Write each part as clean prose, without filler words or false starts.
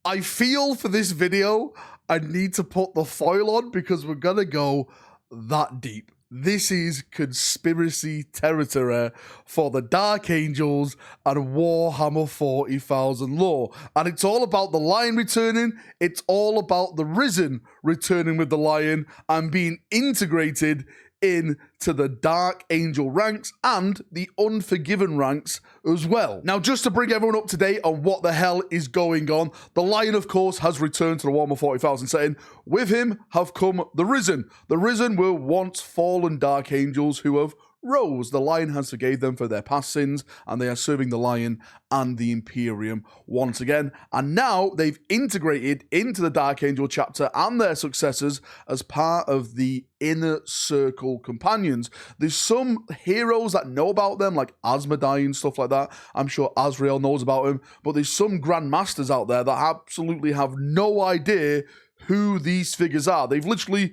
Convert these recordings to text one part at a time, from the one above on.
I feel for this video, I need to put the foil on because we're going to go that deep. This is conspiracy territory for the Dark Angels and Warhammer 40,000 lore. And it's all about the Lion returning. It's all about the Risen returning with the Lion and being integrated into the Dark Angel ranks and the Unforgiven ranks as well. Now, just to bring everyone up to date on what the hell is going on, the Lion, of course, has returned to the Warhammer 40,000 setting. With him have come the Risen. The Risen were once fallen Dark Angels who have rose. The Lion has forgave them for their past sins, and they are serving the Lion and the Imperium once again. And now they've integrated into the Dark Angel chapter and their successors as part of the Inner Circle companions. There's some heroes that know about them, like Asmodai and stuff like that. I'm sure Azrael knows about him, but there's some Grandmasters out there that absolutely have no idea who these figures are. They've literally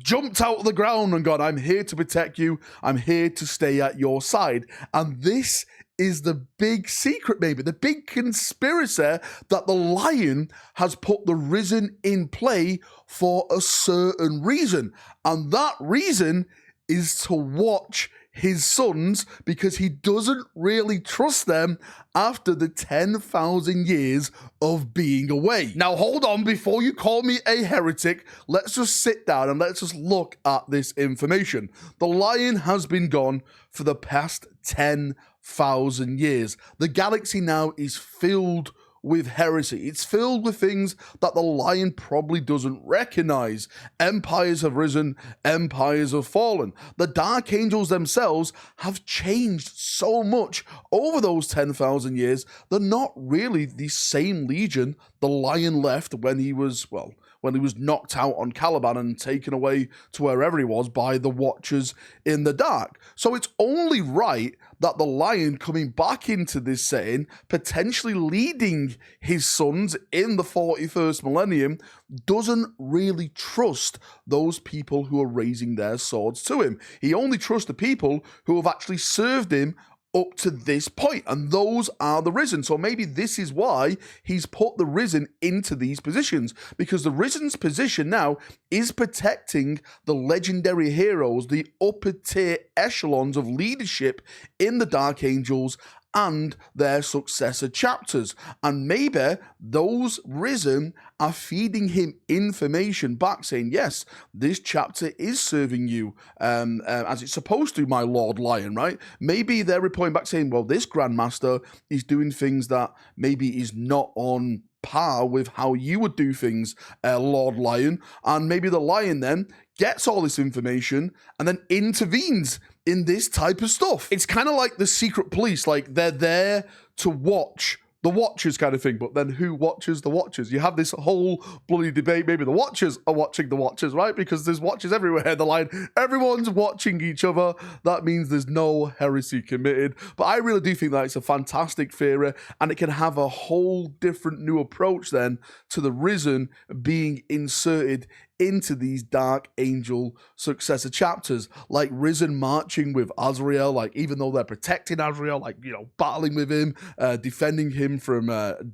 jumped out of the ground and gone, I'm here to protect you. I'm here to stay at your side. And this is the big secret, maybe, the big conspiracy that the Lion has put the Risen in play for a certain reason. And that reason is to watch his sons because he doesn't really trust them after the 10,000 years of being away. Now, hold on, before you call me a heretic, let's just sit down and let's just look at this information. The Lion has been gone for the past 10,000 years. The galaxy now is filled with heresy. It's filled with things that the Lion probably doesn't recognize. Empires have risen, empires have fallen. The Dark Angels themselves have changed so much over those 10,000 years. They're not really the same Legion the Lion left when he was, well, when he was knocked out on Caliban and taken away to wherever he was by the Watchers in the Dark. So it's only right that the Lion coming back into this setting, potentially leading his sons in the 41st millennium, doesn't really trust those people who are raising their swords to him. He only trusts the people who have actually served him up to this point, and those are the Risen. So maybe this is why he's put the Risen into these positions, because the Risen's position now is protecting the legendary heroes, the upper tier echelons of leadership in the Dark Angels and their successor chapters. And maybe those Risen are feeding him information back saying, yes, this chapter is serving you as it's supposed to, my Lord Lion, right? Maybe they're reporting back saying, well, this Grandmaster is doing things that maybe is not on par with how you would do things, Lord Lion. And maybe the Lion then gets all this information and then intervenes in this type of stuff. It's kind of like the secret police, like they're there to watch the Watchers kind of thing, but then who watches the Watchers? You have this whole bloody debate, maybe the Watchers are watching the Watchers, right? Because there's Watchers everywhere, the Lion, everyone's watching each other. That means there's no heresy committed. But I really do think that it's a fantastic theory, and it can have a whole different new approach then to the Risen being inserted into these Dark Angel successor chapters, like Risen marching with Azrael, like even though they're protecting Azrael, like, you know, battling with him, defending him from,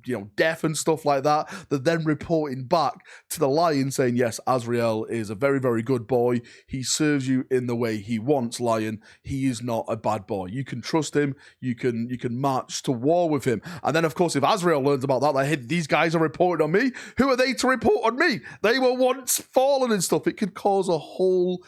you know, death and stuff like that, they're then reporting back to the Lion saying, yes, Azrael is a very, very good boy. He serves you in the way he wants, Lion. He is not a bad boy. You can trust him. You can march to war with him. And then, of course, if Azrael learns about that, like, hey, these guys are reporting on me. Who are they to report on me? They were once fallen and stuff. It could cause a whole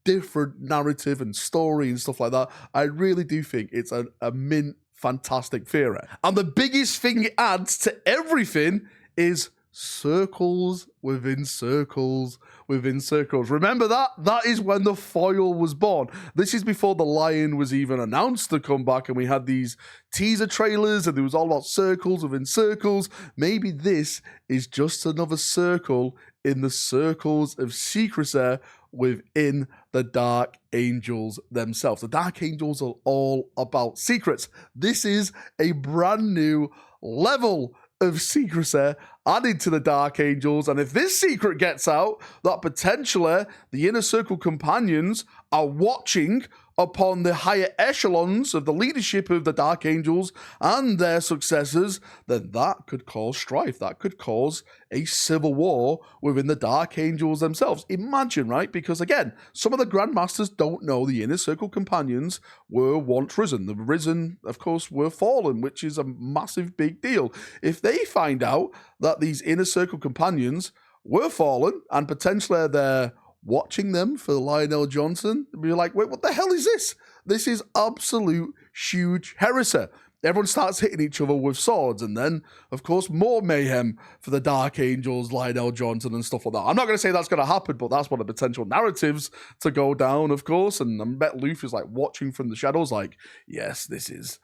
different narrative and story and stuff like that. I really do think it's a mint fantastic theory. And the biggest thing it adds to everything is circles within circles within circles. Remember that? That is when the foil was born. This is before the Lion was even announced to come back, and we had these teaser trailers and it was all about circles within circles. Maybe this is just another circle in the circles of secrecy within the Dark Angels themselves. The Dark Angels are all about secrets. This is a brand new level of secrecy added to the Dark Angels, and if this secret gets out, that potentially the Inner Circle companions are watching upon the higher echelons of the leadership of the Dark Angels and their successors, then that could cause strife. That could cause a civil war within the Dark Angels themselves. Imagine, right? Because again, some of the Grandmasters don't know the Inner Circle companions were once risen. The risen, of course, were fallen, which is a massive big deal. If they find out that these Inner Circle companions were fallen and potentially they're watching them for Lionel Johnson, and be like, wait, what the hell is this? This is absolute huge heresy. Everyone starts hitting each other with swords, and then, of course, more mayhem for the Dark Angels, Lionel Johnson, and stuff like that. I'm not going to say that's going to happen, but that's one of the potential narratives to go down, of course. And I bet Luffy's like watching from the shadows, like, yes, this is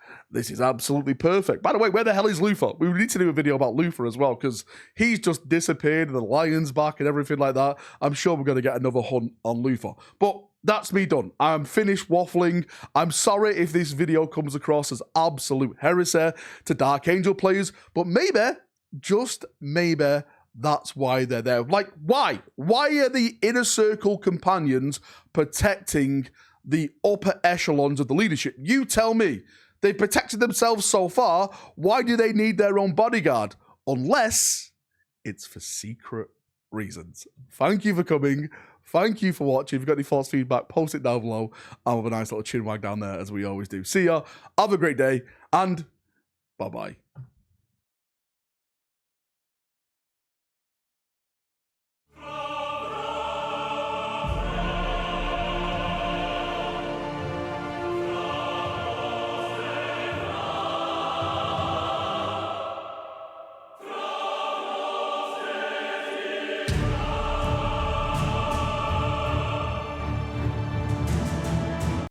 absolutely perfect. By the way, where the hell is Luffy? We need to do a video about Luffy as well, because he's just disappeared, and the lion's back and everything like that. I'm sure we're going to get another hunt on Luffy. But that's me done. I'm finished waffling. I'm sorry if this video comes across as absolute heresy to Dark Angel players, but maybe, just maybe, that's why they're there. Like, why? Why are the Inner Circle companions protecting the upper echelons of the leadership? You tell me. They've protected themselves so far. Why do they need their own bodyguard? Unless it's for secret reasons. Thank you for coming. Thank you for watching. If you've got any thoughts, feedback, post it down below. I'll have a nice little chin wag down there, as we always do. See ya. Have a great day, and bye-bye.